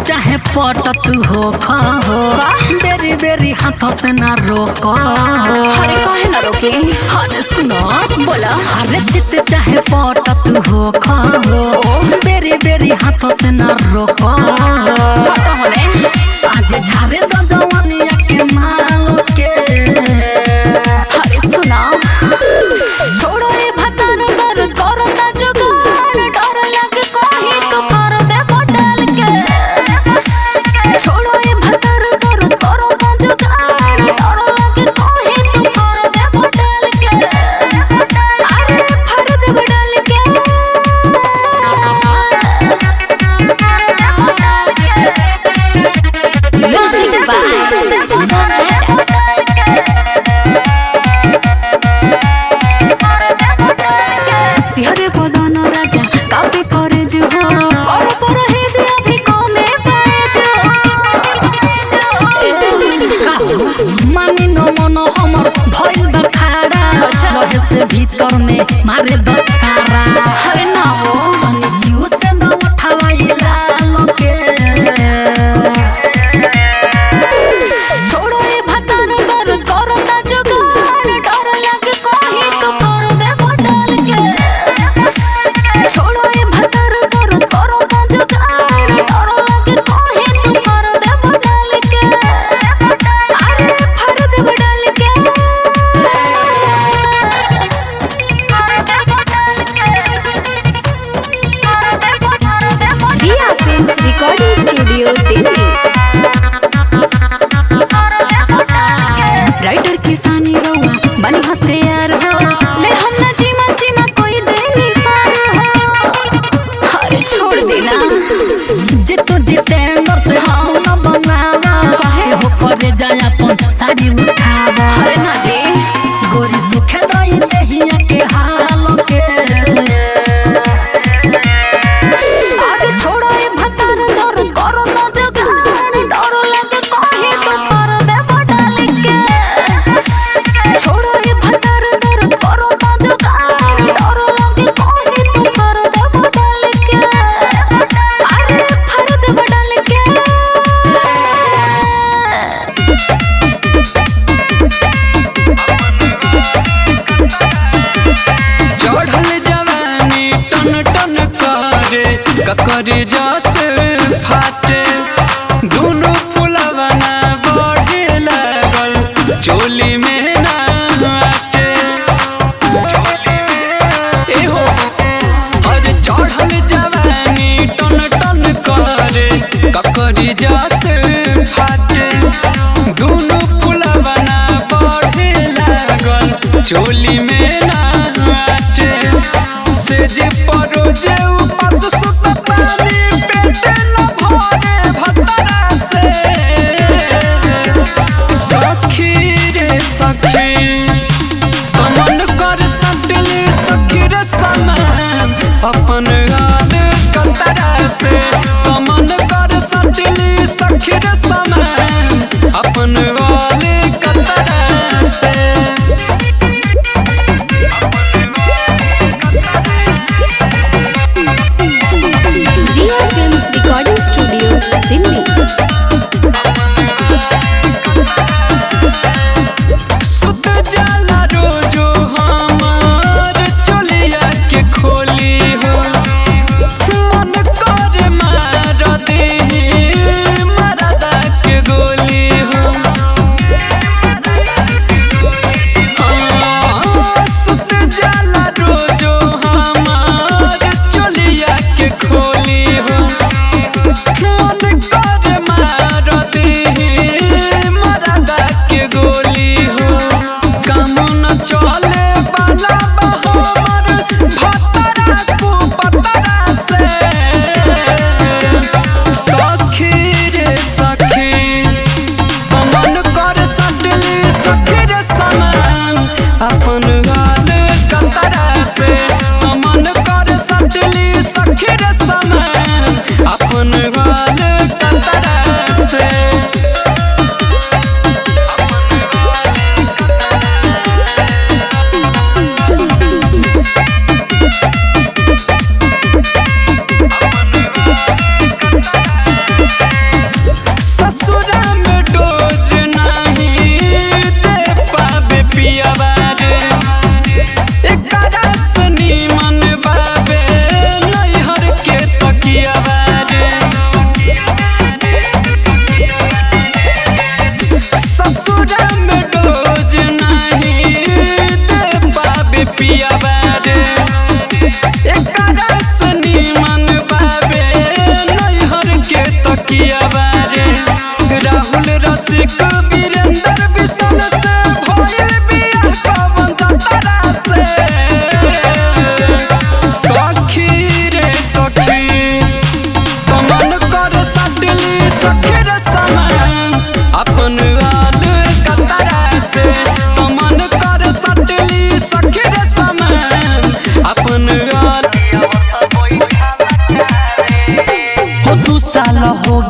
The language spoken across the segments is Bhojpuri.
चाहे पट तू हो खा हो बेरी बेरी हाथों से ना रोको। अरे काहे ना रोके? अरे सुनो बोला। अरे चित चाहे पट तू हो खा हो बेरी बेरी हाथों से ना रोको। आज झारे दो जवानिया के माल के। अरे सुना छोड़ो ये भतार दर करो ना जुगाड़ डर लगे कोही तो कर दे बदल के। छोड़ो ये भतार दर करो ना जुगाड़ डर लगे कोही तो कर दे बदल के। अरे फड़ दे बदल के। म्यूजिक बाय सुगम राजा। सिहरे बदन राजा कापे करे जो कर पर है जो अभी कमे पाए जो। मानी नो मनो हमर भइल बखाड़ा लहे से भीतर में मारे दछाड़ा। अरे ना हो तनी क्यों से न उठावाई लाल के। छोड़ो ये भतार दर करो ना जुगाड़ डर लगे कोही तो कर दे बदल के। छोड़ो ये भतार दर करो ना जुगाड़ डर लगे कोही तो कर दे बदल के। अरे फड़ दे बदल के। दिया films recording studio Delhi. Writer किसानी रहुआ बनी हथियार हो ले हम ना जीमा सीमा कोई दे नहीं पार हो। अरे छोड़ देना जितु जितेंद्र से हम न बनावा कहे हो करे जाया अपन साड़ी उठावा। अरे ना जी गोरी सुखे दई देहिया के हाल के। अरे छोड़ो ये भतार दर करो ना जुगाड़ डर लगे कोही तो कर दे बदल के। छोड़ो ये भतार दर करो ना जुगाड़ डर लगे कोही तो कर दे बदल के। अरे फड़ दे बदल के। चढ़ल जवानी टन टन करे ककर जस फाटे दुनु फुलवा ना बढ़े लागल चोली में ना आटे। एहो अरे चढ़ल जवानी टन टन करे ककर जस फाटे दुनु फुलवा ना बढ़े लागल चोली में ना आटे। सेज परो जे उपास सुत पानी पेटे न भरे भतरा से। सखी रे सखी तमन कर सटली सखी रे समान अपन गाल कतरा से। तमन कर सटली सखी रे समान अपन गाल कतरा से।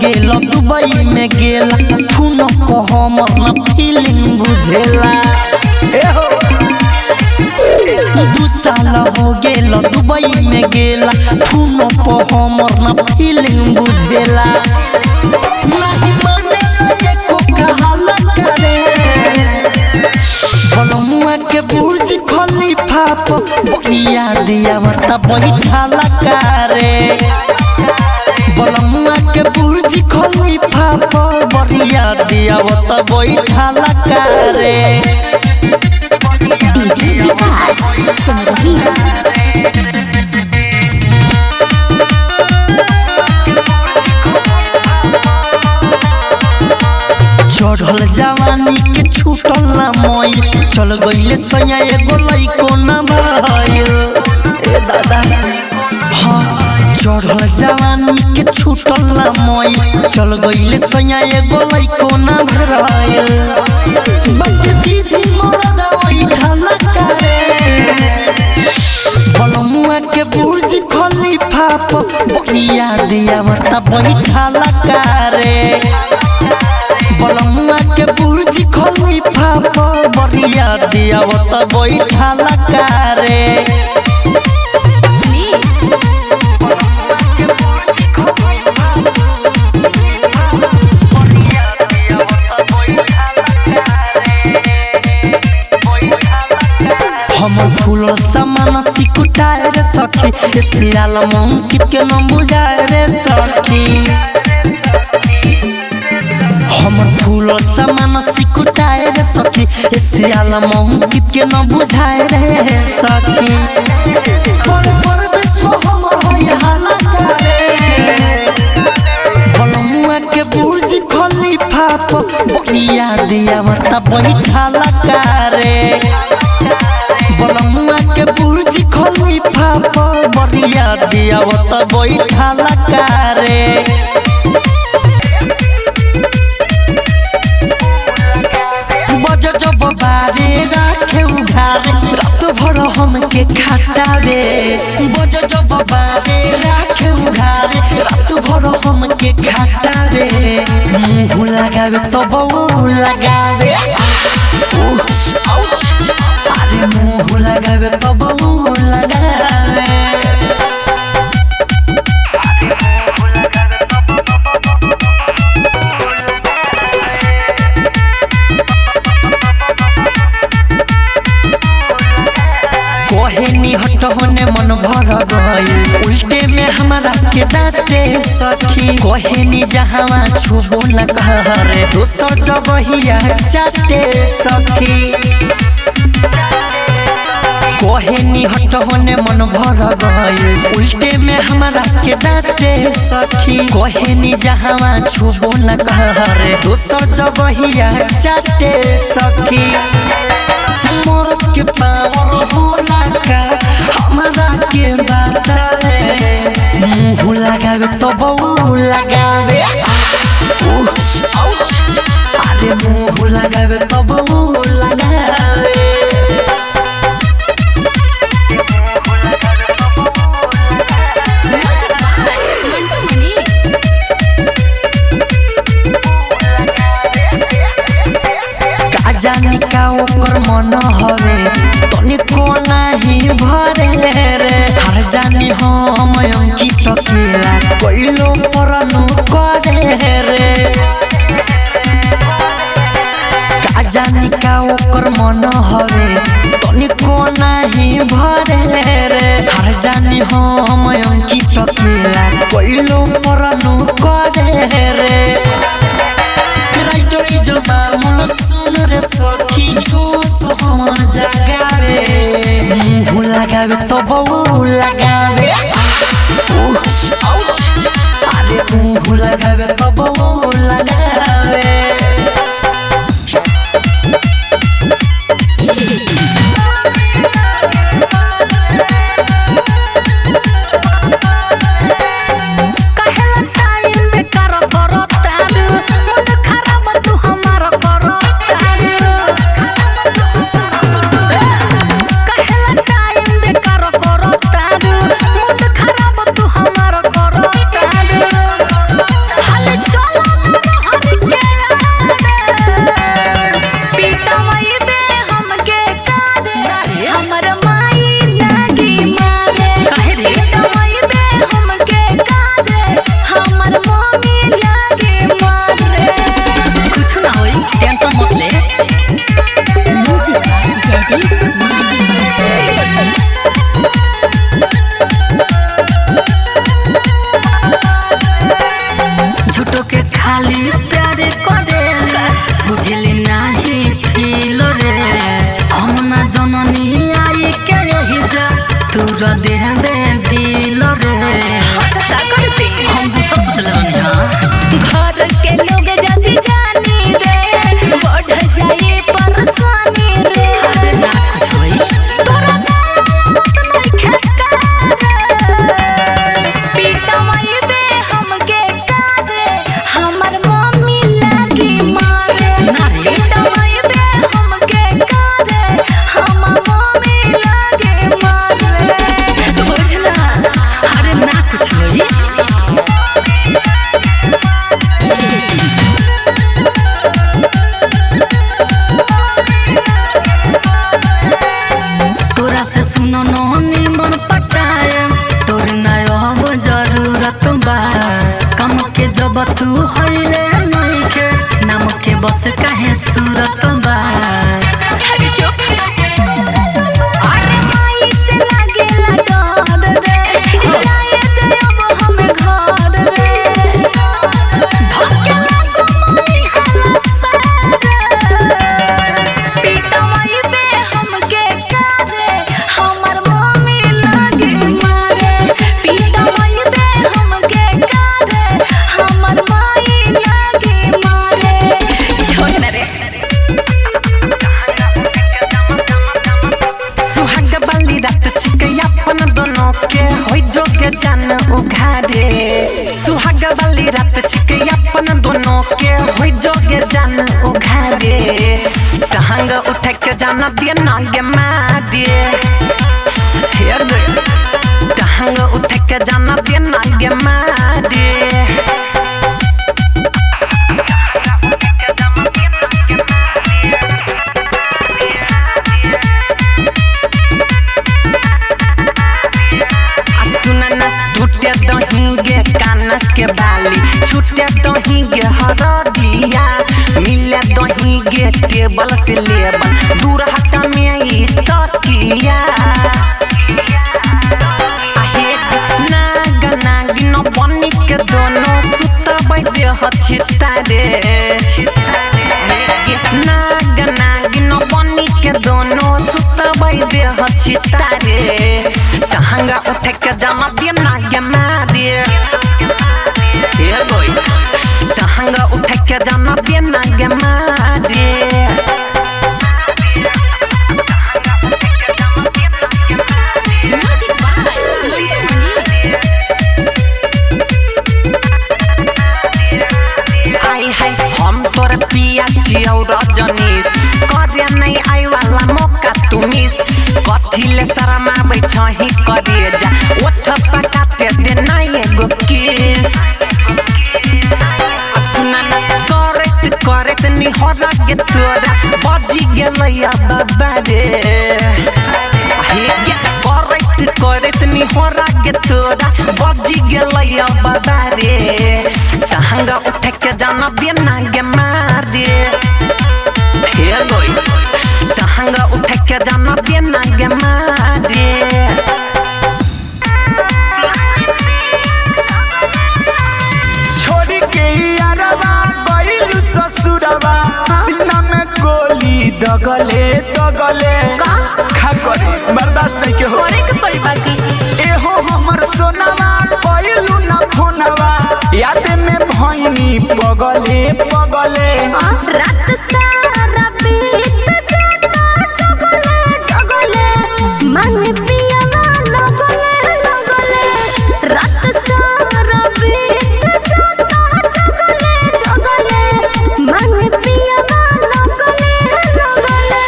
गेल दुबई में गेला तू न कहम न फीलिंग बुझेला ए हो 2 साल हो गेल दुबई में गेला तू न कहम न फीलिंग बुझेला नहीं माने एको कहाला करे बलमुआ के बुर्ज खलीफा पर बगिया दिया मत बैठाला करे बलमुआ के बुर्ज खलीफा पर बगिया दिया मत बैठाला करे डीजे विकास संगीत चढ़ल जवानी के छूटल ना मई चल गईले सैया एगो लइको ना भइल ए दादा हाँ चढ़ल जवानी के छूटल ना मई चल गईले सैया एगो लइको ना भइल बच्ची दी मोरा दवाई ठाला करे बलमुआ के बुर्ज खलीफा पर बगिया दिया मत बैठाला करे बलमुआ के बुर्ज खलीफा पर बगिया दिया मत बैठाला करे हमर फूल सामान सिकुटाए रे सखी ऐसे आलम अंकित के न बुझाए रे सखी हमर फूल सामान सिकुटाए रे सखी ऐसे आलम अंकित के न बुझाए रे सखी पर बेछो हमर होय हाला करे बलमुआ के बुर्ज खलीफा पर बगिया दिया मत बैठाला करे बलमुआ के बुर्ज खलीफा पर बगिया दिया मत बैठाला करे बज जब बारे राखे उघारे रात भर हमके खटावे बज जब बारे राखे उघारे रात भर हमके खटावे मुँह लगावे तो बहु लगावे अरे मुँह लगावे तो बहु लगावे कोहेनी हट होने मन भर गई उल्टे में हमारा के डांटे सखी कोहेनी जहाँ छुबो न करे दोसर जगहिया चाटे सखी कोहेनी हट होने मन भर गई उल्टे में हमारा के डांटे सखी कोहेनी जहाँ छुबो न करे दोसर जगहिया चाटे सखी मोर के पावर होला का हमरा के बतावे मुँह लगावे तो बहु लगावे अरे मुँह लगावे तो बहु लगावे जानी का ओकर मन हवे तनिको नाही भरे रे हर जानी हम अंकित केला पहिलो परनु करे रे का जानी का ओकर मन हवे तनिको नाही भरे रे हर जानी हम अंकित केला पहिलो परनु करे रे राइटरी जो मामूल सुन रे सखी जोश हम जगावे मुँह लगावे तो बहु लगावे अरे मुँह लगावे तो बहु लगावे हाल तू होइले नइखे नाम के बस काहे सूरत बा अरे चुप अरे माई से लागेला डर रे जाए दे अब हम घर रे धक्के लागो माई हाला सारे पीटवाई बे हमके कारे हमर मम्मी लागे मारे पीटवाई बे हमके कारे हमर माई लागे मारे छोड़ ना रे सुहाग वाली रात छिके अपन दोनों के होई जोगे जान उघारे सुहाग वाली रात छिके अपन दोनों के होई जोगे जान उघारे टहंग उठ के जाना दिए नागे मारे हेर दे टहंग उठ के जाना दिए नागे मारे छुटे दहींगे कान के बाली छुटे दहींगे हरदिया मिले दहींगे टेबल से लेबल दूर हटा में ई तकिया नाग नागिन बनी के दोनों सुतबै देह छितारे नाग नागिन बनी के दोनों सुतबै देह छितारे टहंगा उठ के जाना दिए नागे मारे हे गोई टहंगा उठ के जाना दिए नागे मारे हम तोर पिया छियौ रजनीश करे नहीं आई वाला मौका तू मिस कथिले शरमाबै छही करे जा ओठ पकाते दे नहीं एगो किस सुना ना करत निहरा गे तोरा बजी गेलै बाबा रे हे गे करत निहरा गे तोरा बजी गेलै बाबा रे टहंगा उठ के जाना दे नागे मारे हे गोई टहंगा उठ के जाना दे नागे मारे छोड़ी के यारवा गइलु ससुरवा सीना में गोली दगले दगले खा करे बर्दाश्त नहीं के हो करे के पड़ी बाकी एहो हमर सोनावा गइलु ना फोनवा याद में भइनी पगले पगले रात सारा बीत जाता जगले जगले मन पियावा लगले लगले रात सारा बीत जाता जगले जगले मन पियावा लगले लगले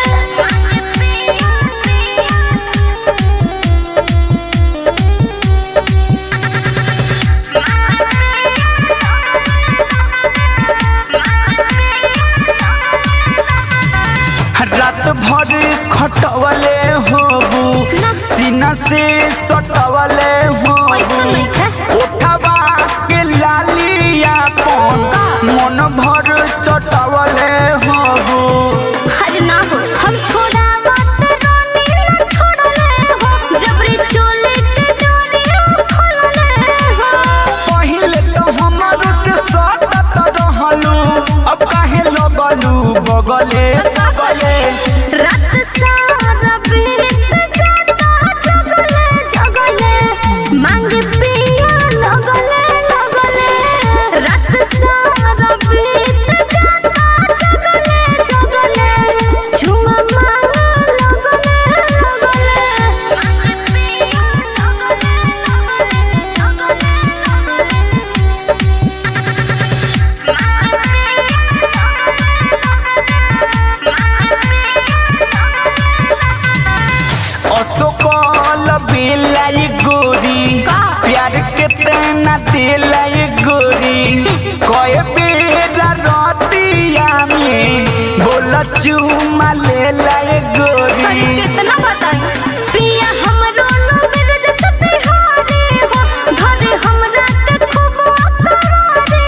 रात भर खटवले होबू सीना से सटवले ऐसा होबू नहीं है उठवा के लालिया पन मन भर चटवले होबू अरे ना हो हम छोड़ा बात रानी ना छोड़ले हो जबरी चोले के डोरी खोलले हो पहिले तो हमर से सटत रहलू अब काहे लगलू बगले बगले रात सारा बीत जाता जगले जगले मांग पिया लगले लगले रात सारा बीत जाता जगले जगले झुमा मांग लगले लगले मांग पिया असोकल बेलाई गोरी का? प्यार के तेना दिलाई गोरी कए बेरा रतिया में बोल चुमा ले लाई गोरी अरे कितना बताएं पिया हमरो नो बिरज सती हारे हो घरे हमरा के खूब करारे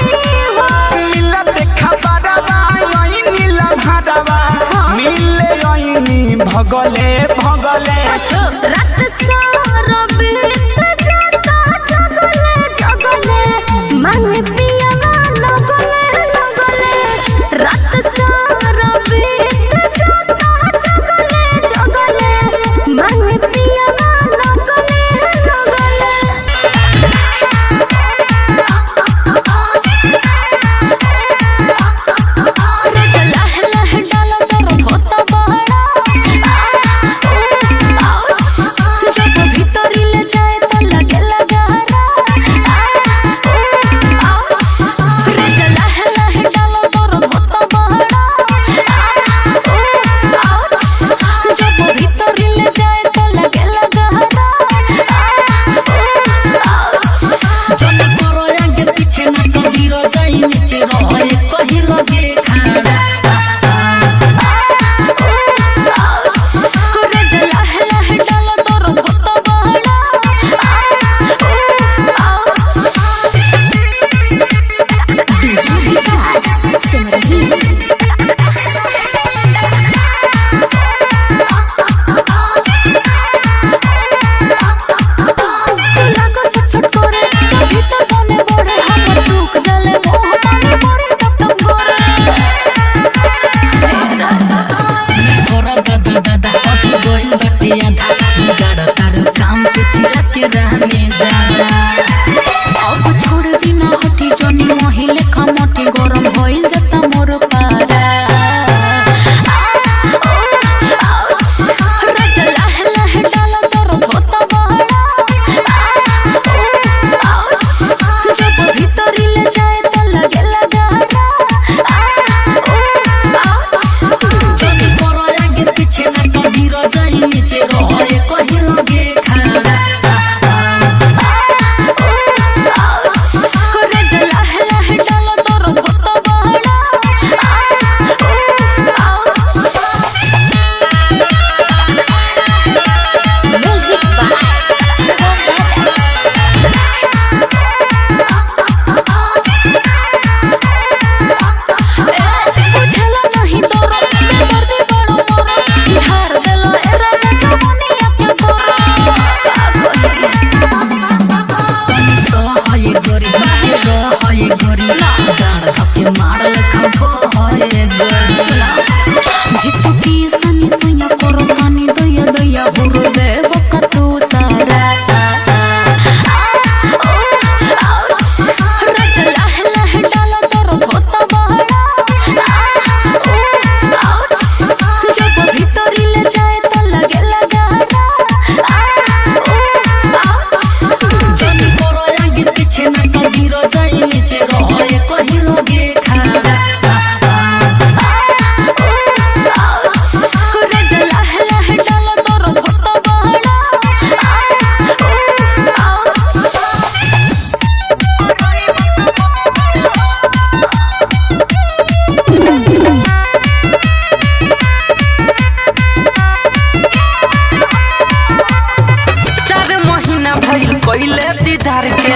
दीदार के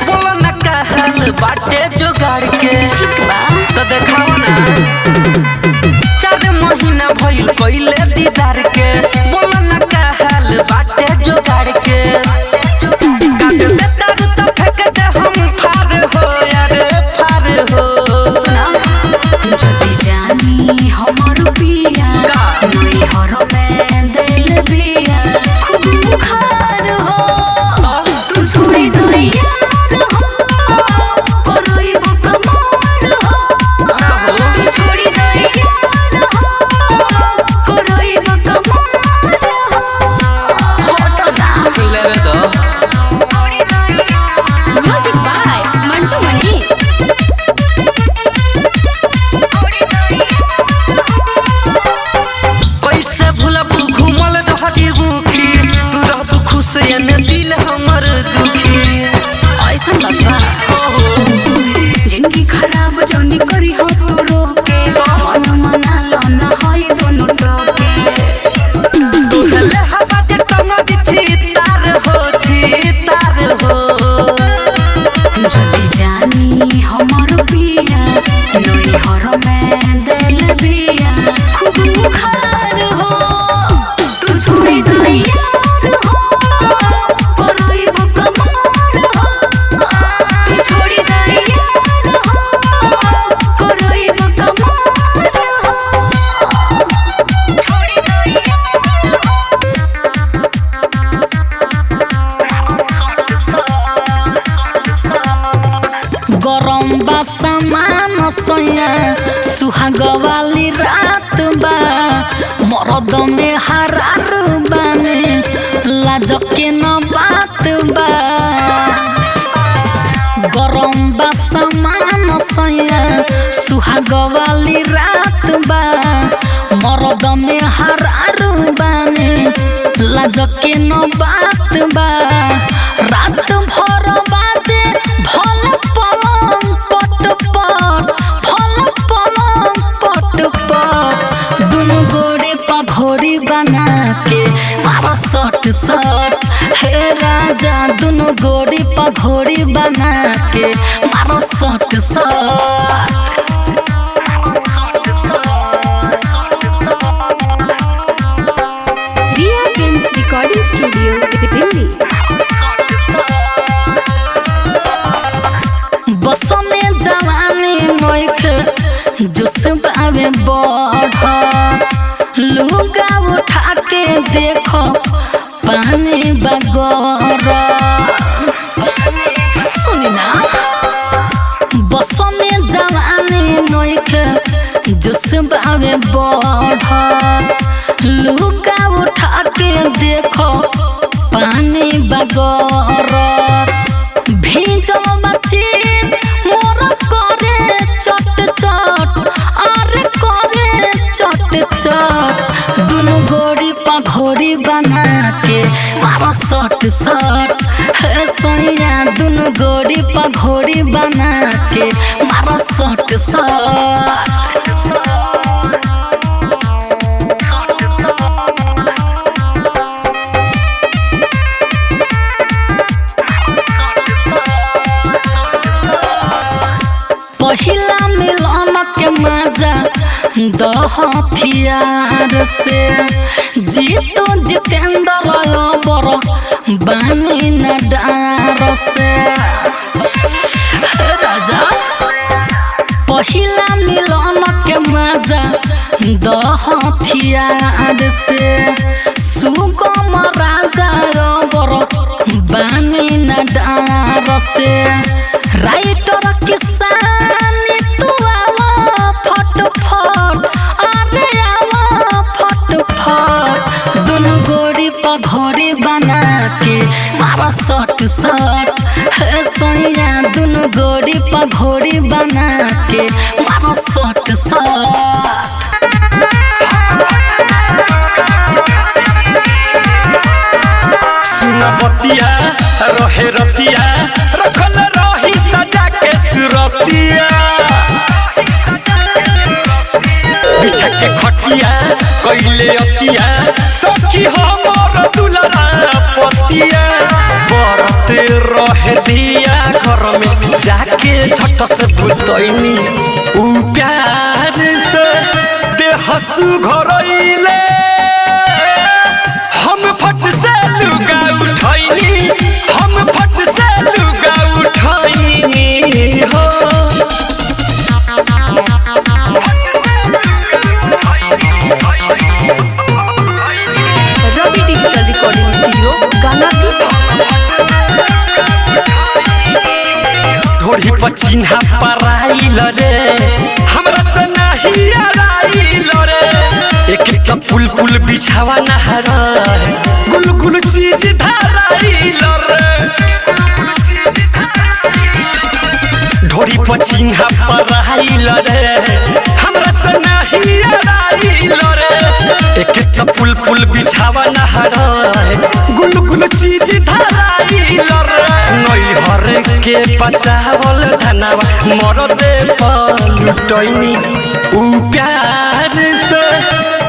बोलो ना का हाल बाटे जुगाड़ के तो देखाओ ना 4 महीना भइल पहिले दीदार के बोलो ना का हाल बाटे जुगाड़ के काट दे तारू तो फेंक दे हम फार हो यार फार हो जदी जानी हमर पिया नई हर में दिल पिया खूब बुखार हो तू छोड़ी दई यार हो करई बकमार हो तू छोड़ी दई यार हो करई बकमार हो तो दा लेवे दो म्यूजिक बाय मंटू मनी कैसे भूलब घूमल रहती मुखी तू रहतु खुश एने दिल हमर दुखी ऐसा लगवा जिंदगी खराब जनी करी हो तो रोके मन मना लन होई दोनों टोके तोहले हवा जे टंग दिछी तार हो जदी जानी हमर पिया नई हर में दिल पिया खूब बुखार हो तू छोड़ी दई यार हो करई बकमार हो तू छोड़ी दई यार हो करई बकमार गरम बा सामान सैया सुहाग वाली रात बा मरद में हरार बाने लाज के न बात बा गरम बा सामान सैया सुहाग वाली रात बा मरद में हरार बाने लाज के न बात बा रात भर बाजे भल पलंग पट भल पलंग पट दुनु गोड़े पघोड़ी बना के मारा सट सट हे राजा दुनु गोड़ी पघोड़ी बना के मारा सट सट रिया फिल्म्स रिकॉर्डिंग स्टूडियो दिल्ली बस में जवानी नोख जुस बावे बढ़ लुगा उठा के देखो पानी बगर सुनी ना बस में जवानी नोख जुस बावे बढ़ लुगा उठा के देखो पानी बगर भीजल बच्ची मोर करे चट चट अरे करे चट चट दुनु गोड़ी पघोड़ी बना के मारा सट सट हे सोनिया दुनु गोड़ी पघोड़ी बना के मारा सट सट पहिला मिलन के मजा दहथियार से जीतो जितेंद्र बर बानी न डार से राजा पहिला मिलन के मजा दहथियार से सुगम राजा बर बानी न डार से राइटर किसानी तू आवा फट फट अरे आवा फट फट दुनु गोड़ी पघोड़ी बना के मारा सट सट हे सोनिया दुनु गोड़ी पघोड़ी बना के मारा सट सट सुना बतिया रहे रतिया रखल रही सजा के सुरतिया बिछा के खटिया कइले अतिया सखी हमर दुलरा पति बतिया बरते रहे दिया घर में जाके छत से बुतैनी उ प्यार से देहसु घरइले हम फट से लुगा उठैनी हम फट से लुगा उठैनी हो रवि डिजिटल रिकॉर्डिंग स्टूडियो गाना ढोरी पर चिन्हा पराइल रे हमरा से नाही आइल रे एक एक पुल पुल बिछावा नहर गुल गुल चीज धराइल रे ढोरी पर चिन्हा पराइल रे हमरा से नाही आइल रे एक एक पुल पुल बिछावा नहर गुल गुल चीज धराइल रे नई हर के बचावल धनवा मरदे पलुटैनी उ प्यार से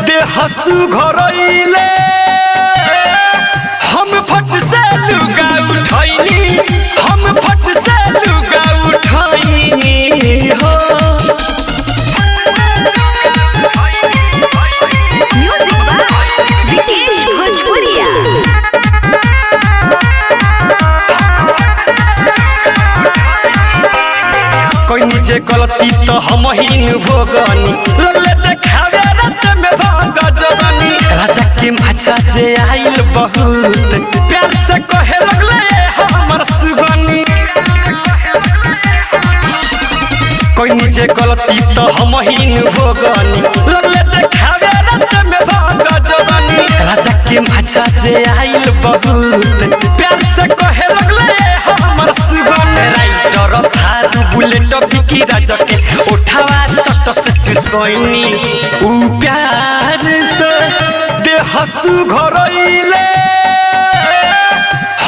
देहसु घरइले हम फट से लुगा उठैनी हम फट से लुगा उठैनी हो म्यूजिक बाय विकेश भोजपुरिया कोई नीचे गलती तो हम ही भोगनी लगले देखावे रात में भाग जवानी राजा के माचा जे आइल बहुत प्यार से कहे लगले हमर सुगनी कोई नीचे गलती तो हम ही भोगनी लगले देखावे रात में भाग जवानी राजा के माचा जे आइल बहुत प्यार से कहे लगले हमर सुगनी राइटर थारू बुलेट बिकी राजा के उठावा चट से चुसैनी उ प्यार से देहसु घरइले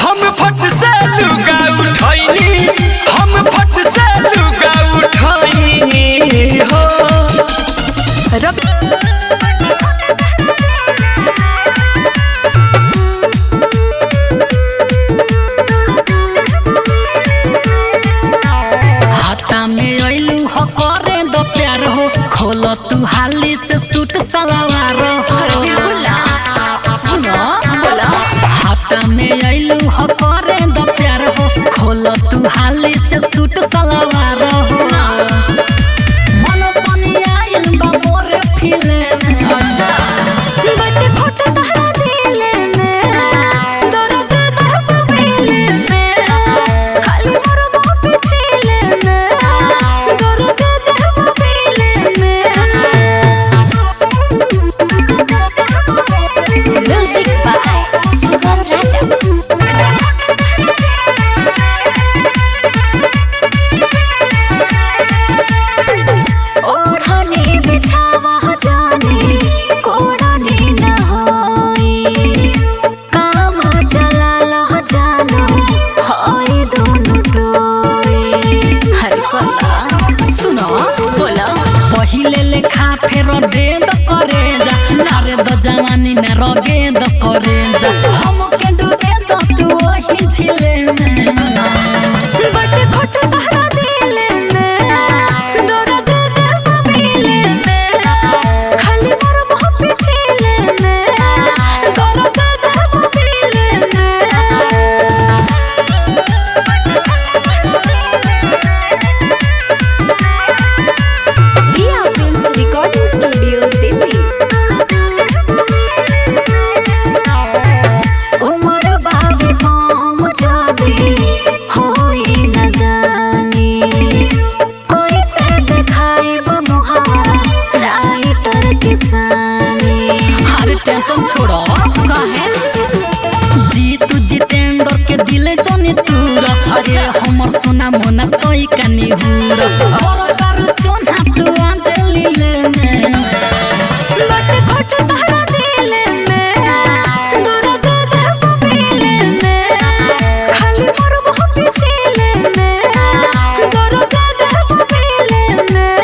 हम फट से लुगा उठैनी हम फट से लुगा उठैनी हो हाथा में अइलू हो करे दो प्यार हो खोलो तू हाली से सूट सलवार हो सुनो हाथा में अइलू हो करे दो प्यार हो खोलो तू हाली से सूट सलवार हो मन पानी आइल बा मोरे फिले में अच्छा बटे फोटो तहरा दिले में दर्द दहब मिले में खाली मोर बाप छीले में दर्द दहब मिले में म्यूजिक बाय सुगम राजा ओढ़नी बिछावा जानी कोड़नी न होई काम चला लह जानो होई दोनों टोई हर कोला सुनो बोला पहिले लेखा फेर दे द करे जा चारे द जवानी न रगे द करे जा हम के डूबे द तू वही झिले में बटे फोटो तहरा दिले में दर्द दहब मिले में खाली मोर बाप छीले में दर्द दहब मिले रिया फिल्म्स रिकॉर्डिंग स्टूडियो दिल्ली उमर बाबू हम जादी होई नदानी कोई से देखाइब मुहावा राइटर किसानी हर टेंशन छोड़ो काहे जीत जितेंद्र के दिल जाने तूरा अरे हमर सोना मोना तोई कनी हुरा और कर चोना तू आंचली ले में बटे फोटो तहरा दिले में दर्द दहब मिले में खाली मोर बाप छीले में दर्द दहब मिले में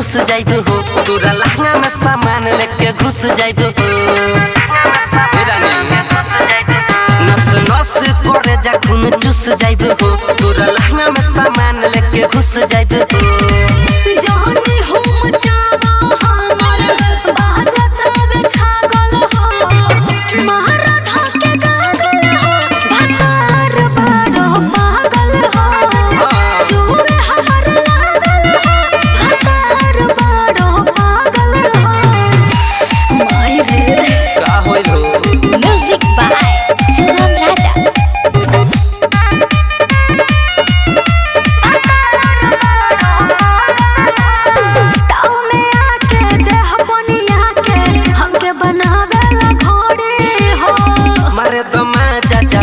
घुस जाइब हो तोरा लहंगा में सामान लेके घुस जाइब हो नस नस करे जा खून चूस जाइब हो तोरा लहंगा में सामान लेके घुस जाइब हो जाने हो मचावा हमर बाजा तबे छागल हो मारा धाके गागल हो भतार बड़ो पागल हो चूड़े हमर लागल हो भतार बड़ो पागल हो माय रे का होइल हो म्यूजिक बाय सुगम राजा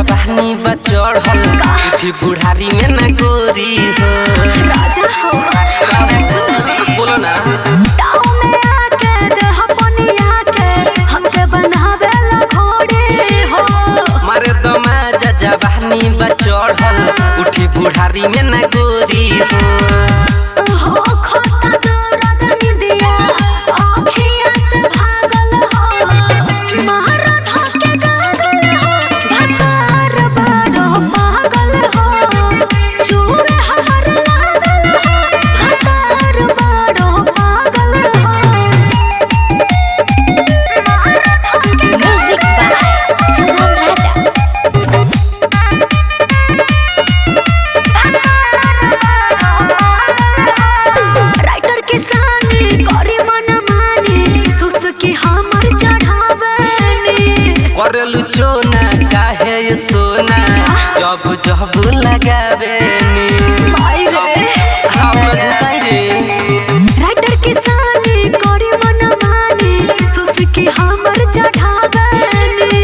बहनी बचड़ल उठी बुढ़ारी में ना गोरी हो राजा हो बोलो ना ताऊ में आके देह पनिया के हमके बनावे ला घोड़ी हो मारे दमा जा बहनी बचड़ल उठी बुढ़ारी में ना गोरी हो खोता दर्द निदिया आँखिया से भागल हो मारा धाके गागल हो भतार बड़ो पागल हो चूड़े हमर लागल हो भतार बड़ो पागल हो music by Sugam Raja writer किसानी करी मन मानी सुसकी हमर चढ़ावनी करलू चोना काहे ये सोना जब जब लगावे नी माय रे हम दुकाई रे राइटर किसानी करी मन मानी सुसकी हमर चढ़ावनी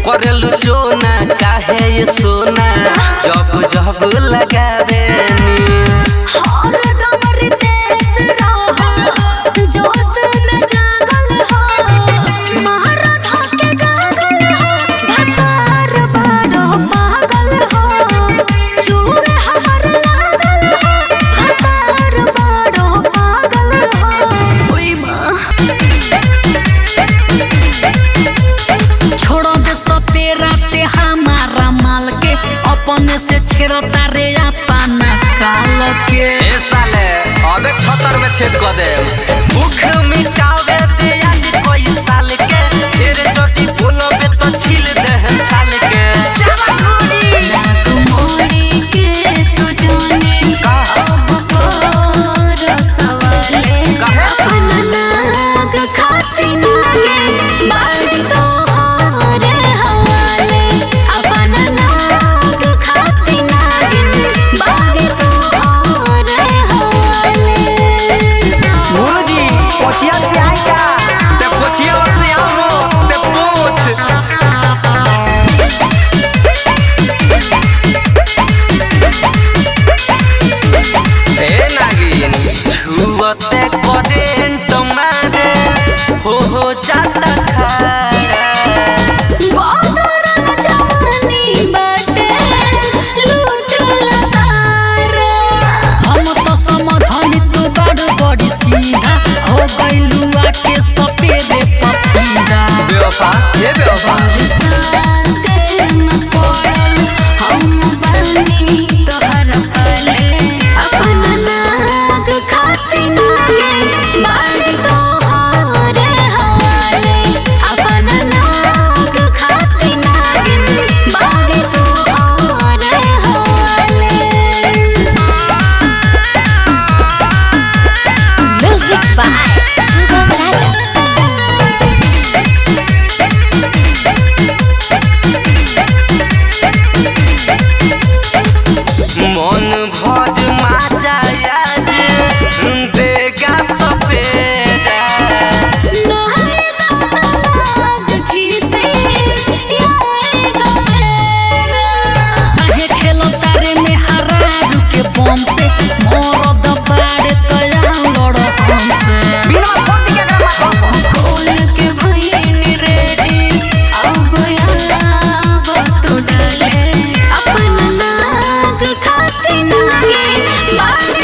करलू चोना काहे ये सोना जब जब लगावे नी हर दम रितेश रहो जोश में जागल हो मारा धाके गागल हो भतार बड़ो पागल हो चूड़े हमर लागल हो भतार बड़ो पागल हो ओई माँ छोड़ दे सपेरा ते हमारा माल के अपने से छेड़ता रे अपना काल के ए साले अबे 76 में छेद कर दे भूख मिटावे दे आज कोई साल के फिर जदी बोलोबे तो छील दे हम छाल के नाक मोड़ी के तू जानी अब कर सवाले अपना नाक खाती नागे बाड़ी तोहरे हवाले अपना नाक खाती नागे बाड़ी तोहरे हवाले मोजी पोछिया से आएगा ते पोछिया से आओ ते पोछ ए नागिन छुअते करेंट मारे हो जाता खाड़ा गोदरा जवानी बाटे लूटल सारा हम तो समझनी तू बड़ बड़ी सीधा हो गइलू आके सपेरे पपीदा बेवफा ये बेवफा बरसाते में पड़ल हम बानी तोहर पले अपना नाक खाती नागे बाड़ी तोहरे हवाले अपना नाक खाती नागे बाड़ी तोहरे हवाले म्यूजिक बाय सुगम राजा मन भर माजा आज देगा सपेरा काहे खेलो तारे में हरारू के बम से मोर दबाड़े तया लड़ हमसे बिना फोन के अपना नाक खाती नागे बाड़ी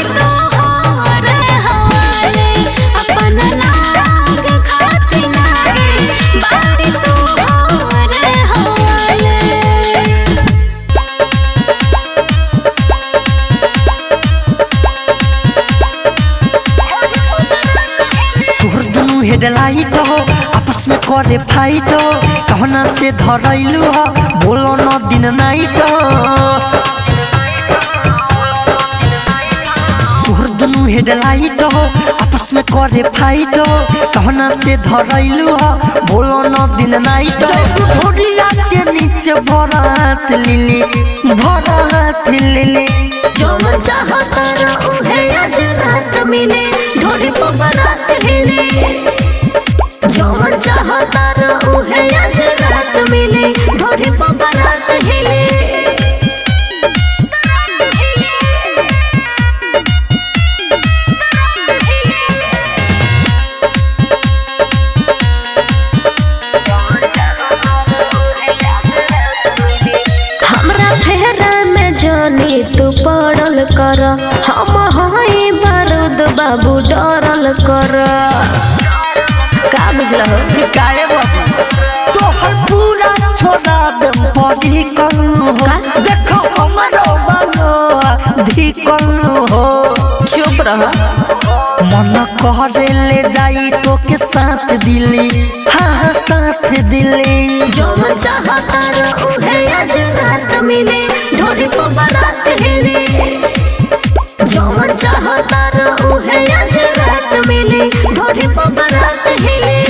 हेडलाइट हो आपस में करे फाइट हो कहना से धरैलू हो बोलो न दिन नाइट तोहर दुनू हेडलाइट हो आपस में करे फाइट हो कहना से धरैलू हो बोलो न दिन नाइट ढोरिया के नीचे भरात लिली जो मन चाहता उहे आज रात मिले ढोरी पर बारात हिले जो मन चाहता उहे आज रात मिले ढोरी पर बारात हिले जानी तू पड़ल कर हम हई बारूद बाबू डरल कर का बुझला हो काहे बाबू तोहर पूरा छोड़ा देम पदी कनु हो देखो हमरो बालो धी कनु हो चुप रह मन कहरे ले जाई तो के साथ दिली हाँ साथ दिली जो मन चाहता उहे आज रात मिले ढोरी पर बारात हिले जो मन चाहता उहे आज रात मिले ढोरी पर बारात हिले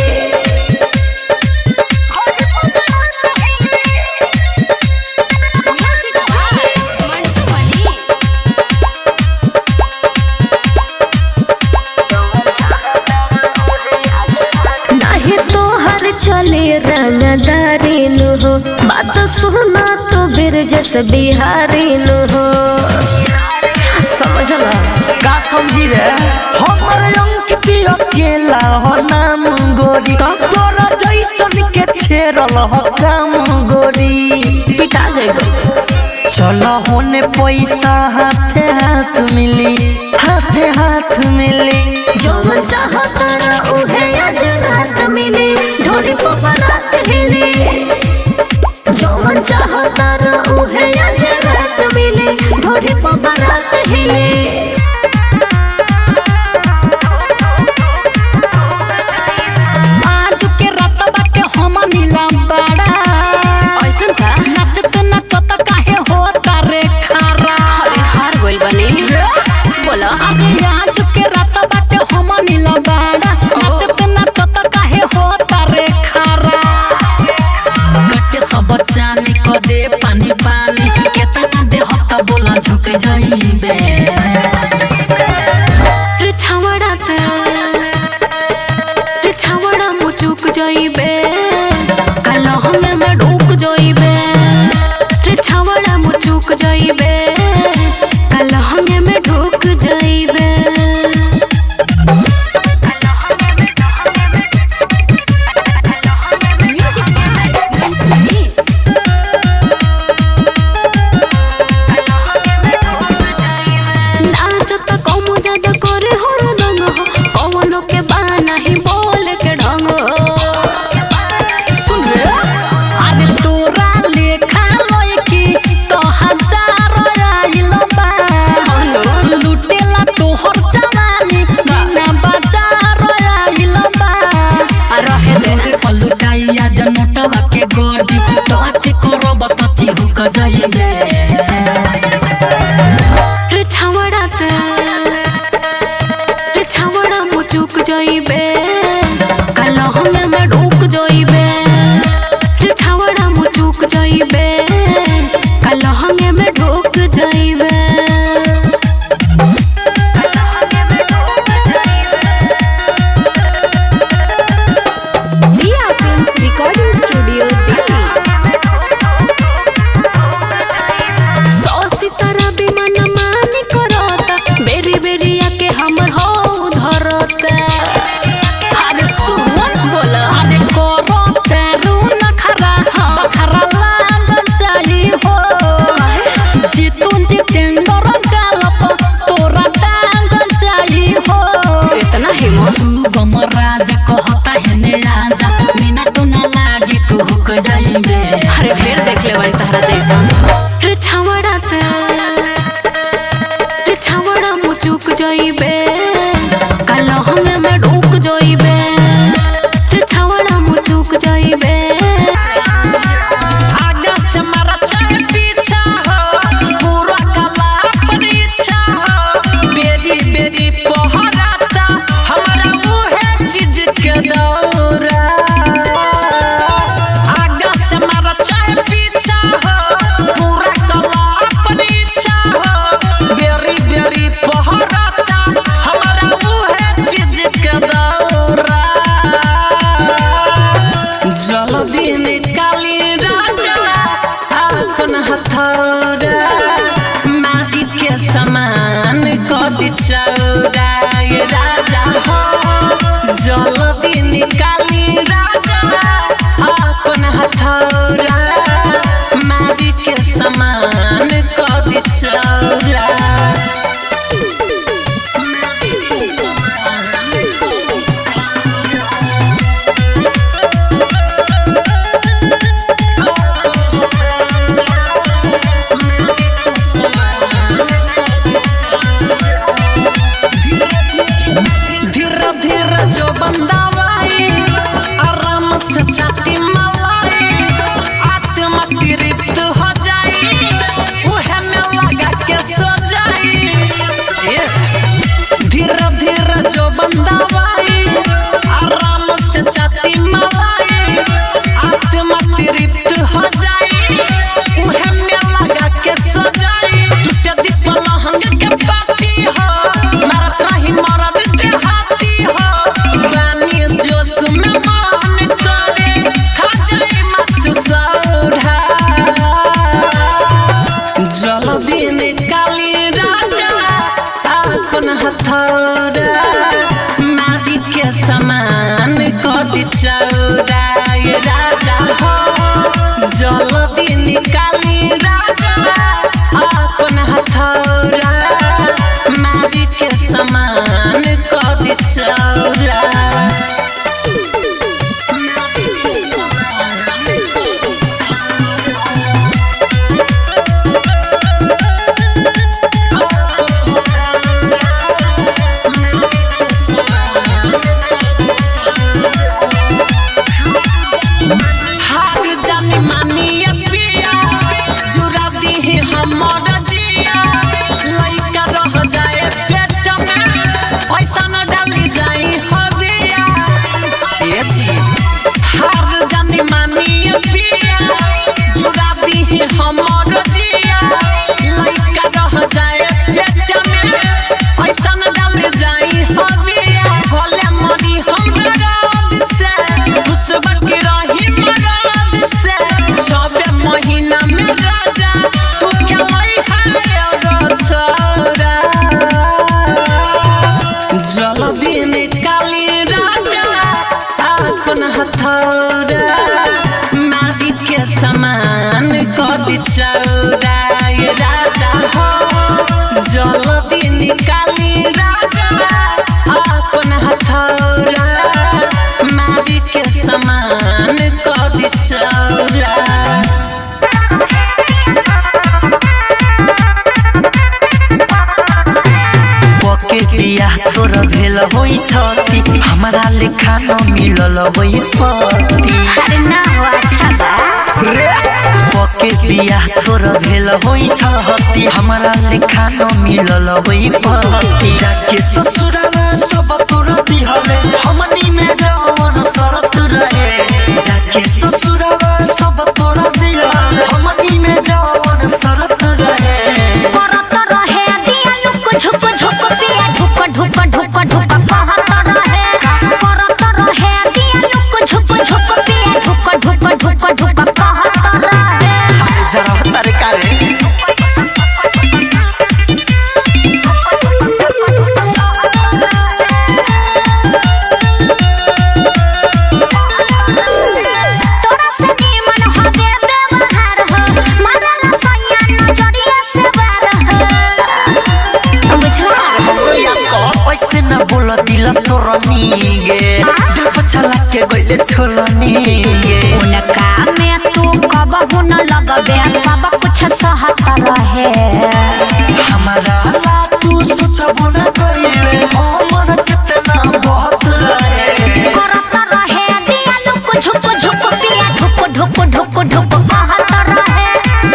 चले रंगदारी नु हो बात सुना तो बिरजस बिहारी नु हो समझला का समझी रे हमर अंकित अकेला हो नाम गोरी तोरा जैसन के छेरल हो काम गोरी पिटा जाएगा चलो होने पैसा हाथे हाथ मिली हाथे हाथ मिली जो मन चाहता उहे आज रात मिले ढोरी पर बारात हिले जो मन चाहता उहे आज रात मिले ढोरी पर बारात हिले आज के रात बाटे हम नीला बड़ा ऐसन का नचत नचत काहे होता रे खारा अरे हार गोल बने बोला अरे आज के रात बाटे हम नीला बड़ा नचत नचत काहे होता रे खारा कटे सब जानी को दे पानी पानी केतना दे हत्ता बोला झुक जाइबे रे छावड़ा मुचुक जाइबे कल हमें में ढूक जाइबे रे छावड़ा मुचुक जाइबे कल हमें में ढूक जाइबे लुटाइया जनोटवा के गोदी टच करब त चिहुक जाइबे रे छावड़ा मुचुक जाइबे कल हमें में ढूक जाइबे रे छावड़ा मुचुक जाइबे कल हमें में ढूक जाइबे रिकॉर्डिंग स्टूडियो दिल्ली सौसी सारा विमान मानी करता बेरी बेरी आके हमर हो धरता अरे सुन बोला अरे करो तेरू नखरा बखरा लाग जाई हो जीतून जितेंद्र गालप तोरा डांग जाई हो इतना हिम्मत शुभम राजा कहता है ने राजा मीना तो ना लागे कुहुक जाइबे अरे ढेर देख ले बारी तहरा जैसा रे छावड़ा मुचुक जाइबे कल हमें में ढूक जाइबे बेरी पहराता हमारा मुहे चीज के दौरा आगा से मारा चाहे पीछा हो पूरा कला अपनी इच्छा हो बेरी बेरी पहराता हमारा मुहे चीज के दौरा जल्दी निकाली राजा अपन हथौड़ा माटी के समान कदी चौड़ा ये राजा हो जल्दी निकाली राजा अपन हथौड़ा माटी के समान कदी चौड़ा माटी के समान कदी चौड़ा धीरे धीरे जो बंदावाई आराम से चाटी मलाई आत्मा तृप्त हो जाई उहे में लगा के सो जाई धीरे धीरे जो बंदावाई आराम से चाटी मलाई आत्मा तृप्त हो जाई उहे में लगा के सो जाई टूटे दीप लहंग के पाती हो मारत रही मरद के हाथी हो पानी जोश में मन करे खा जाए मछ सौधा जल्दी निकाली राजा अपन हथौड़ा माटी के समान कदी चौड़ा ये राजा हो जल्दी निकाली राजा अपन हथौड़ा माटी के समान कदी चौड़ा माटी के समान कदी हार जानी मानिए पिया जुरा दी हमर जिया लइका रह जाए पेट में ऐसा न डाली जाई हदिया ए जी हार जानी मानिए पिया जुरा दी हमर जिया लइका रह जाए पेट में ऐसा न डाली जाई हदिया भले मरी हम दर्द से खुशबा की रही मराद से छबे महीना में राजा तू खेलाई है एगो छोरा जल्दी निकाली राजा अपन हथौड़ा माटी के समान कदी चौड़ा ये राजा हो जल्दी निकाली राजा अपन हथौड़ा माटी के समान कदी चौड़ा पके बिया तोर भेल होई छती हमारा लेखा न मिलल होई पति अरे ना हो अच्छा बा पके बिया तोर भेल होई छती हमारा लेखा न मिलल होई पति जाके ससुरावा सब तोर दिहले हमनी में जवन शरत रहे जाके ससुरावा सब तोर दिहले हमनी में जवन शरत रहे करत रहे दिया लुक झुक झुक पिया ढुक ढुक ढुक ढुक कहत रहे करत रहे दिया लुक झुक झुक पिया ढुक ढुक ढुक ढुक कहत रहे जरा तरीका रे तोरा से निमन हवे व्यवहार हो मारला सैया नजरिया से बार हो बुझला ऐसे न बोल दिल तोर नीगे पछला के गइले छोलनीगे उनका में तू कबहू न लगबे सब कुछ सहत रहे हमारा ला तू सोचबो न कइले हमर कितना बहुत रहे करत रहे दिया लुक झुक झुक पिया ढुक ढुक ढुक ढुक कहत रहे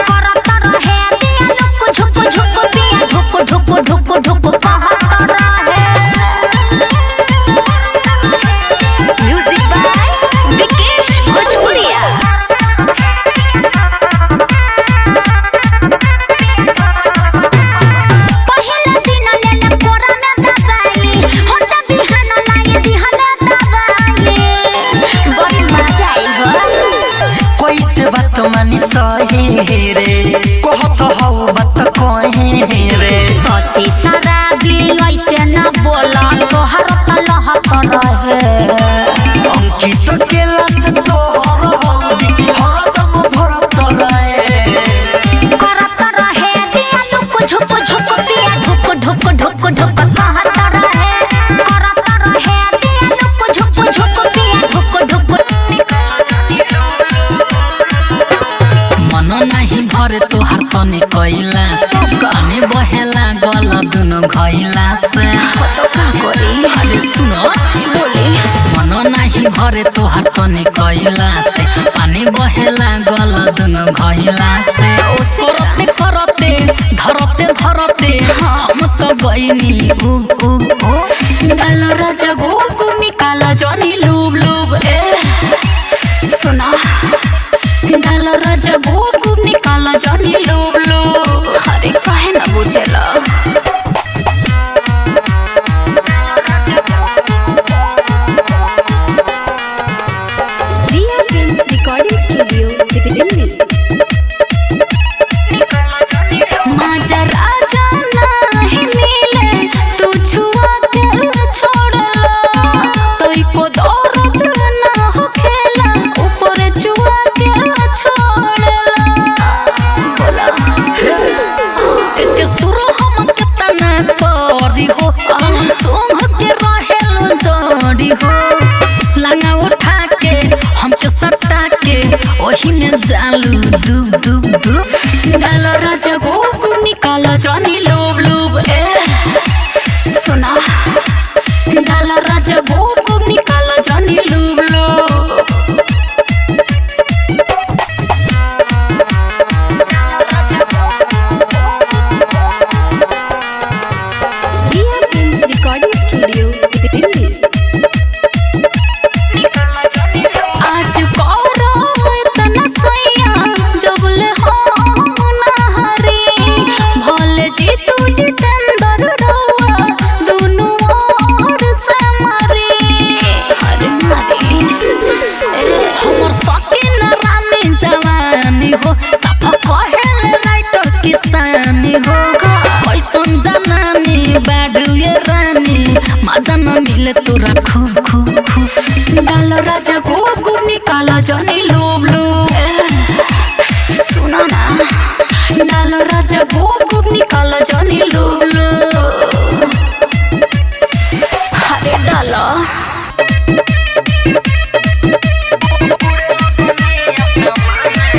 करत रहे दिया लुक झुक झुक पिया ढुक ढुक ढुक ढुक कहत रहे शराबी ऐसे न बोला तोहर तलह रहे अंकित केला से तोहर हौदी हरदम भरत रहे करत रहे दिया लुक झुक झुक पिया ढुक ढुक ढुक ढुक कहत रहे करत रहे दिया लुक झुक झुक पिया ढुक ढुक मन नहीं भरे तोहार तनी कैला पानी बहेला गल दुनो घैला से अरे सुनो मन नहीं भरे तोहार तनी कैला से पानी बहेला गल दुनो घैला से करते करते धरते धरते हम तो गईनी डाल राजा गोकु निकाल जनी लूब लूब सुना डाल राजा गोकु निकाल जनी लूब लूब अरे काहे ना बुझेला रिया फिल्म्स रिकॉर्डिंग स्टूडियो दिल्ली माजा राजा नहीं मिले तू छुआ के छोड़ला तोई को दर्द ना हो खेला ऊपर छुआ के छोड़ला बोला के सुरो हम कितना करी हो सोंग के रहेलो जोड़ी हो लंगा उठा के हमके सटा के ओही में जालू डूब डूब डूब डाल राजा गोकु निकाल जनी लूब लूब सुना डाल राजा गोकु निकाल जनी लूब लूब रिया फिल्म्स रिकॉर्डिंग स्टूडियो दिल्ली आज करो इतना सैया जबले हम नहरी भले जीतू जितेंद्र रहुआ दोनों ओर से मारी अरे मारी हमर सकीन रानी जवानी हो सफा कहेले राइटर किसानी हो कैसन जनानी बाडू ये रानी मजा न मिले तोरा खूब खूब खूब डाल राजा गोकु निकाल जनी लूब लूब सुना ना डाल राजा गोकु निकाल जनी लूब लूब अरे डाला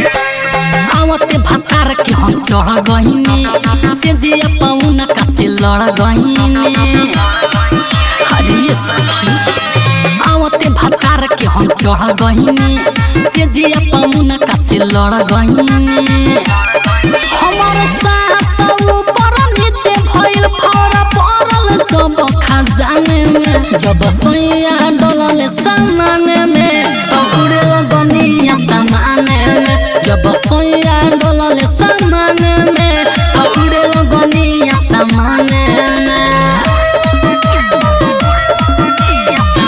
आवते भतार के हम चढ़ गहिनी से जिया पाउना का से लड़ गहिनी अरे ये सखी आवते भतार के हम चढ़ गहिनी से जिया पाउना का से लड़ गहिनी हमार सास ऊपर नीचे भइल फौरा पड़ल जब खजाने में जब सैया डोलले सामाने में तो उड़े लगनिया सामाने में जब सैया डोलले सामाने में तो उड़े लगनिया सामाने में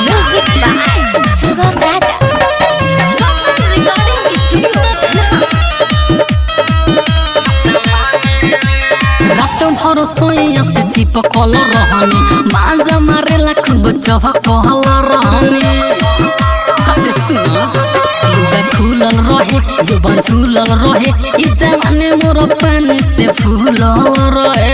music by Sugam Raja recording studio रात भर सोया से चिपकल रहनी माजा मारेला खूब चहकल रहनी अरे सुना लुगा खुलल रहे जुबान झूलल रहे ई जवानी मोर पानी से फूलल रहे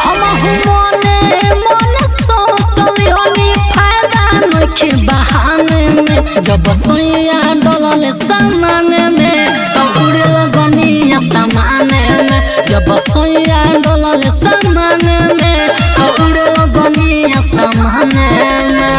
हम मने मने सोचली हनी फायदा नखे बहाने में जब सैया डलले सामाने में तो उड़े लगनिया सामाने में जब सैया डलले सामाने में तो उड़े लगनिया सामाने में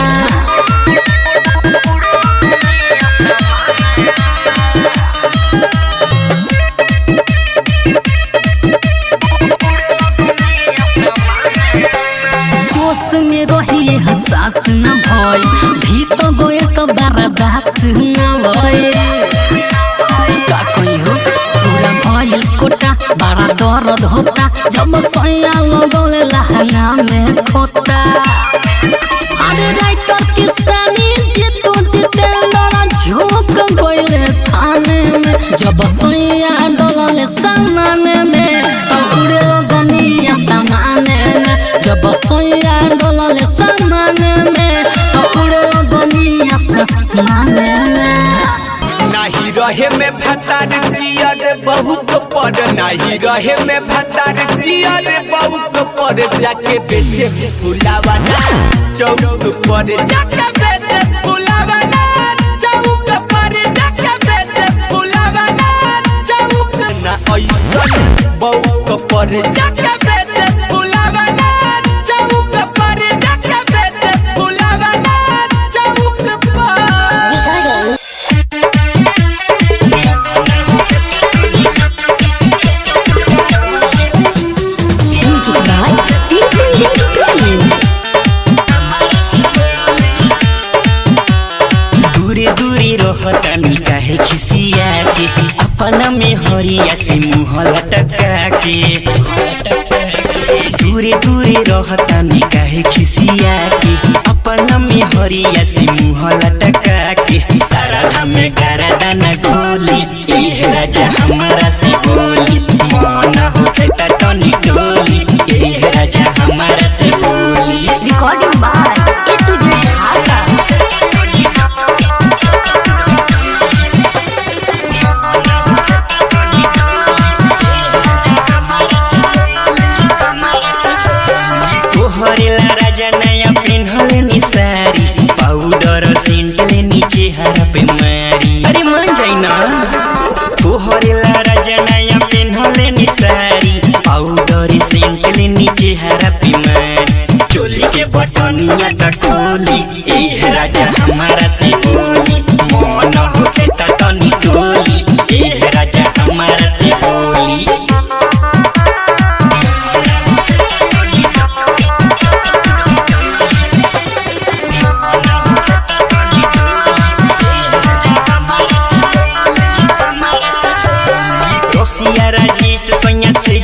जोश में रहिए हसास न भय भीत गए तो बर्दाश्त न भय का कोई हो पूरा भइल कोटा बड़ा दर्द होता जब सैया लगौले लहंगा में खोता अरे राइटर किसानी जीतू जितेंद्र झोंक गइले थाने में जब सैया डलले सामाने में तो उड़े लगनिया सामाने में जब सोया डोलले सामान में तो उड़ो दुनिया समान में। नाही रहे में भतार जियर बहुत पर, नाही रहे में भतार जियर बहुत पर, जाके बेचे फुलावाना चौक पर, जाके बेचे फुलावाना चौक पर, जाके बेचे फुलावाना चौक ना ऐसन बहुत पर, जाके बेचे फुलावाना चौक पर, जाके बेचे फुलावाना चौक पर। दूरे दूरे रहतानी काहे खिसिया के, अपना में हरिया से मुँह लटका के। दूरे दूरे रहतानी काहे खिसिया के, अपना में हरिया से मुँह लटका के। सारा में गारा दाना गोली ए राजा हमारा से बोली, मन होके टनी टोली ए राजा हमारा से बोली। Recording by A to Z Dhaka. तोहरेला राजा नया पिन्हले नि सारी, पाउडर सेंटले नीचे हरा पे मारी। अरे मान जाई ना। तोहरेला राजा नया पिन्हले नि सारी, पाउडर सेंटले नीचे हरा पे मारी। चोली के बटनिया त खोली ए राजा हमारा से बोली, मन होके तनी टोली ए राजा हमारा से बोली।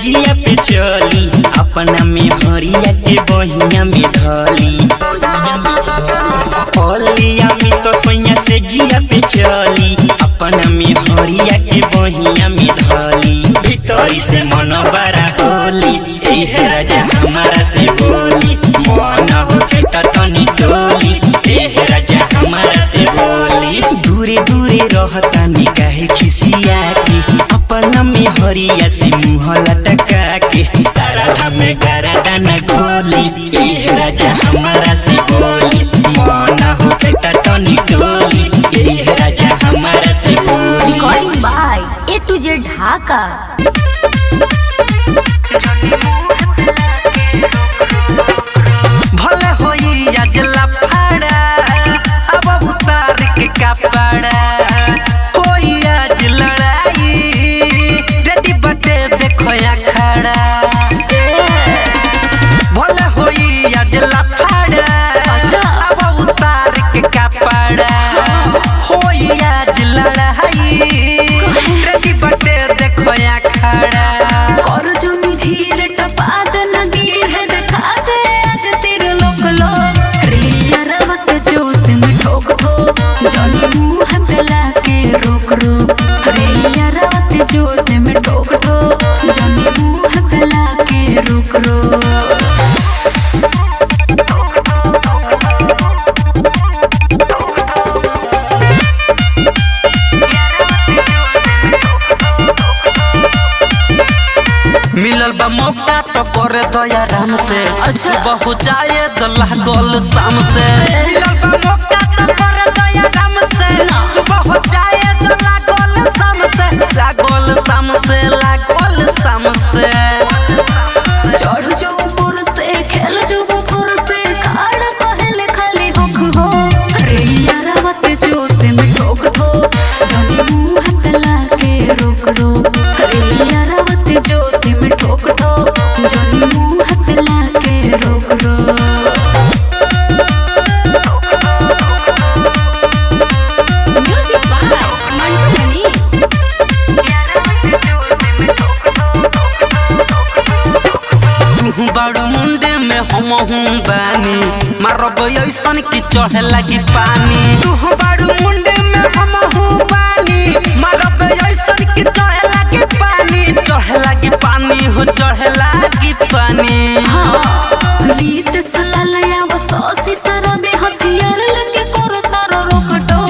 जिया पे चली, अपना में हरिया के बहिया में ढली। ओलिया में तो सोया से जिया पे चली, अपना में हरिया के बहिया में ढली। भीतरी से मन बड़ा होली ए राजा हमारा से बोली, मन होके तनी टोली ए राजा हमारा से बोली। दूरे दूरे रहतानी काहे खिसिया के, अपना में हरिया से मुँह लटका के। सारा में गारा दाना गोली ए राजा हमारा से बोली, मन होके टनी टोली ए राजा हमारा से बोली। Recording by A to Z Dhaka. भले होई आज लफड़ा, अब उतार के कपड़ा होई आज लड़ाई, रेडी बटे देखो या खड़ा। भले होई आज लफड़ा, अब उतार के कपड़ा होई आज लड़ाई, रेडी बटे देखो या खड़ा। कर जोनी धीर टपाद नगीर है दिखा दे आज तेरे लोक लोक। रे यारवा के जोश में ठोक ठोक, जोनी मुँह पे लाके रोक रोक। रे यारवा के जोश में ठोक ठोक, जोनी मुँह पे लाके रोक रोक। मिलल बा मौका तो करे दया राम से, सुबह हो जाए तो लागल शाम से। मिलल बा मौका तो करे दया राम से, सुबह हो जाए तो लागल शाम से, लागल शाम से, लागल शाम से। चढ़ जो ऊपर से खेल जो ऊपर से, खाड़ पहले खाली होख हो। रे यारवा के जोश में ठोक ठोक, जोनी मुँह पे लाके रोक रोक। रे यारवा के जोश में ठोक ठोक, जोनी मुँह पे लाके रोक रोक। म्यूजिक बाय मंटू मनी। तू बड़ मुंडे में हम हमहू बानी मारब ऐसन की चढ़े लगी पानी तू बारू मुंडे में हमहू बानी मारब ऐसन की चढ़े लगी पानी हो चढ़े लगी पानी रीत सलालया वो सौसी सरबे हथियार लेके करो तारो रोकटो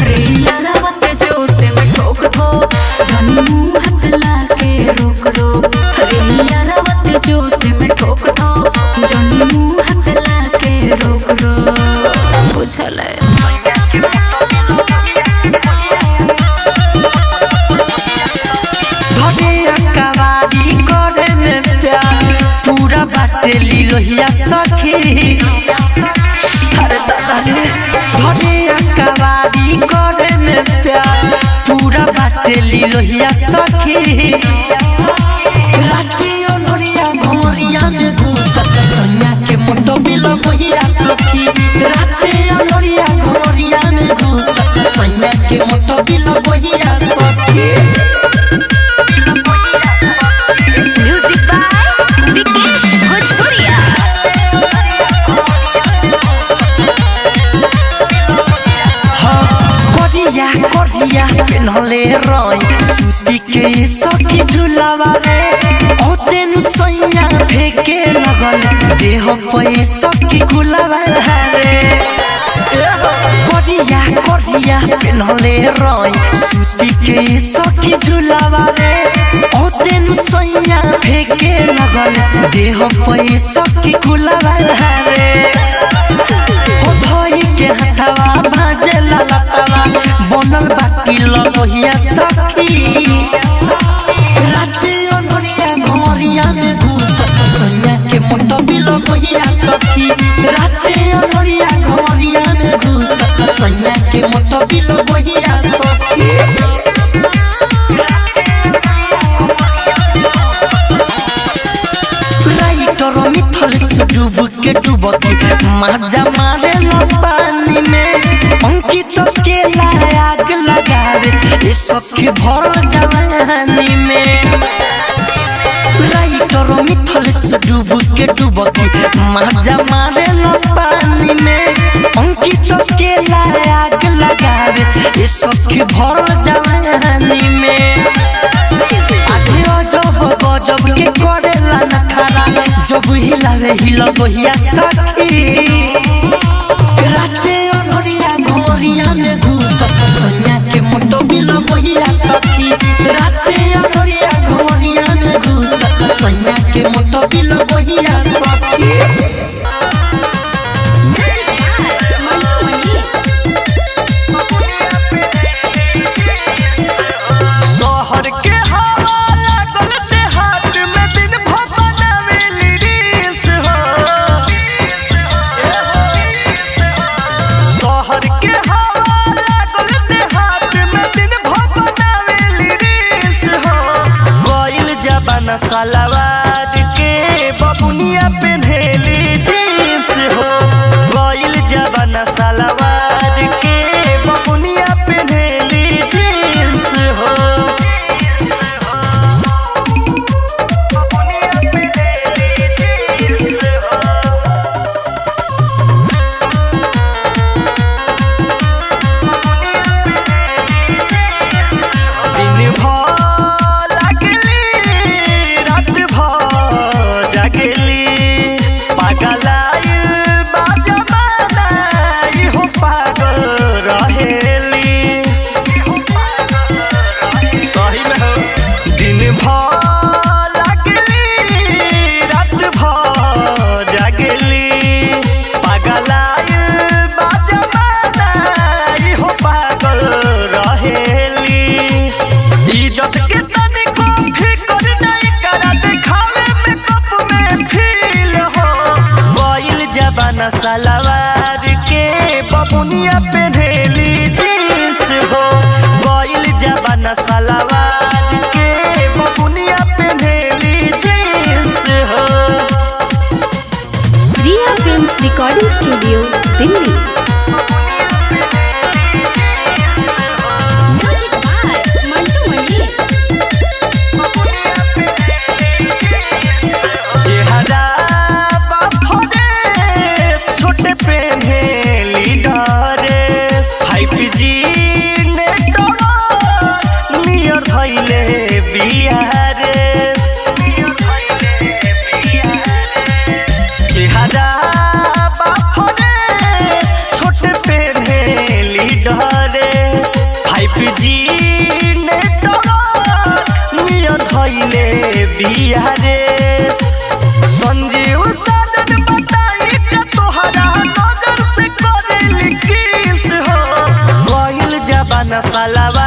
रे यारावते जोसे में ठोक ठोक जानी मुंह हाथ लाके रोक रोक रे यारावते जोसे में ठोक ठोक जानी मुंह हाथ लाके रोक रोक बुझले पूरा बाटेली लोहिया सखी अरे दादा रे धने अकवारी करे में प्यार पूरा बाटेली लोहिया सखी राती ओनोरिया घोरिया में घुसत सैया के मोटो बिलो बोहिया सखी राती ओनोरिया घोरिया में घुसत सैया के मोटो बिलो बोहिया सखी कोरिया पेनहले रही सूती के सखी झुलावा रे ओ दिन सैया फेंके लगल देह पे सखी गुलावा रे कोरिया पेनहले रही सूती के सखी झुलावा रे ओ दिन सैया फेंके लगल देह पे सखी गुलावा रे ओ धोई के हथवा भाजे ललतवा बनल बाटी लोहिया सखी राती ओनोरिया घोरिया में घुसत सैया के मोटो बिलो बोहिया सखी राती ओनोरिया घोरिया में घुसत सैया के मोटो बिलो बोहिया सखी राइटर मिथल से डूब के डूबती मजा मारे लो पानी में अंकित के आग लगावे ये सखी भर जवानी में राइटर मिथल से डूब के डूबती मजा मारे लो पानी में अंकित के आग लगावे ये सखी भर जवानी में जब के करेला नखरा जब हिलावे हिलबहिया सखी राते ओनोरिया घोरिया में घुसत सैया के मोटो बिलो बोहिया सखी राते ओनोरिया घोरिया में घुसत सैया के मोटो बिलो बोहिया सखी सलवार के बबुनिया पेन्हेली जींस हो गइल जवाना सलवार के बबुनिया पेन्हेली जींस हो दिन भर सलवार के बबुनिया पेन्हेली जींस हो गइल जवाना सलवार के बबुनिया पेन्हेली जींस हो रिया फिल्म्स रिकॉर्डिंग स्टूडियो दिल्ली चेहरा जीने नियन धइले बिहारे संजीव साजन बताई के तोहरा नजर से करे लिखिस हो गइल जबाना सालावा